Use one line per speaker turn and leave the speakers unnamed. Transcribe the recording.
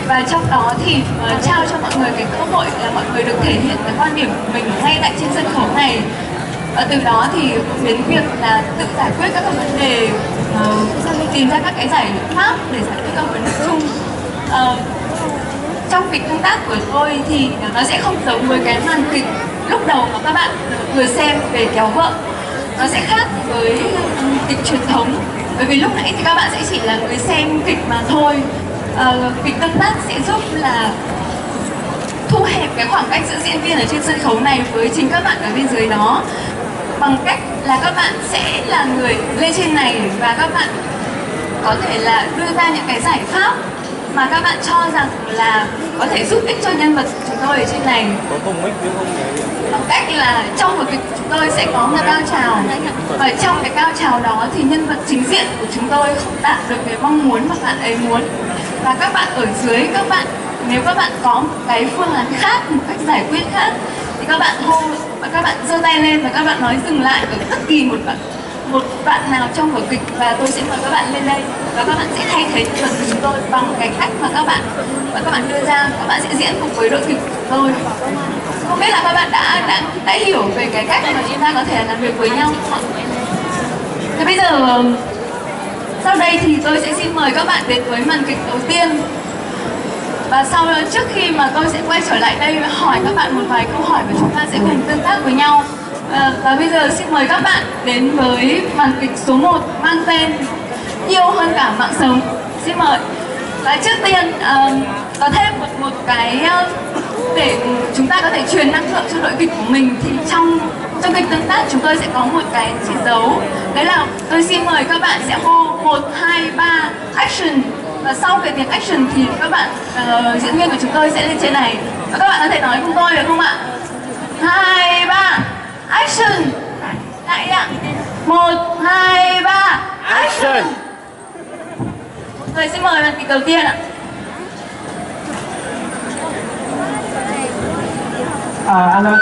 và trong đó thì trao cho mọi người cái cơ hội là mọi người được thể hiện cái quan điểm của mình ngay tại trên sân khấu này. Và từ đó thì đến việc là tự giải quyết các vấn đề, tìm ra các cái giải pháp để giải quyết các vấn đề chung. Trong kịch tương tác của tôi thì nó sẽ không giống với cái màn kịch lúc đầu mà các bạn vừa xem về Kéo Vợ. Nó sẽ khác với kịch truyền thống, bởi vì lúc nãy thì các bạn sẽ chỉ là người xem kịch mà thôi. Kịch tương tác sẽ giúp là thu hẹp cái khoảng cách giữa diễn viên ở trên sân khấu này với chính các bạn ở bên dưới đó, bằng cách là các bạn sẽ là người lên trên này và các bạn có thể là đưa ra những cái giải pháp mà các bạn cho rằng là có thể giúp ích cho nhân vật chúng tôi ở trên này. Bằng cách là trong vở kịch chúng tôi sẽ có một cao trào, và trong cái cao trào đó thì nhân vật chính diện của chúng tôi không đạt được cái mong muốn mà bạn ấy muốn, và các bạn ở dưới, nếu các bạn có một cái phương án khác, một cách giải quyết khác thì các bạn hô và các bạn giơ tay lên và các bạn nói dừng lại ở bất kỳ một bạn nào trong vở kịch, và tôi sẽ mời các bạn lên đây và các bạn sẽ thay thế nhân vật của chúng tôi bằng cái cách mà các bạn đưa ra. Các bạn sẽ diễn cùng với đội kịch của tôi. Không biết là các bạn đã hiểu về cái cách mà chúng ta có thể làm việc với nhau không ạ? Thế bây giờ sau đây thì tôi sẽ xin mời các bạn đến với màn kịch đầu tiên. Và sau đó, trước khi mà tôi sẽ quay trở lại đây và hỏi các bạn một vài câu hỏi và chúng ta sẽ cùng tương tác với nhau. Và bây giờ xin mời các bạn đến với màn kịch số 1 mang tên Yêu Hơn Cả Mạng Sống. Xin mời. Và trước tiên có thêm một cái để chúng ta có thể truyền năng lượng cho đội kịch của mình, thì trong kịch tương tác chúng tôi sẽ có một cái chỉ dấu. Đấy là tôi xin mời các bạn sẽ hô 1, 2, 3 action. Và sau cái tiếng action thì các bạn diễn viên của chúng tôi sẽ lên trên này. Và các bạn có thể nói cùng tôi được không ạ? 2, 3 action. Lại ạ. 1, 2, 3 action. Rồi xin mời màn kịch đầu tiên ạ.
Anh ơi.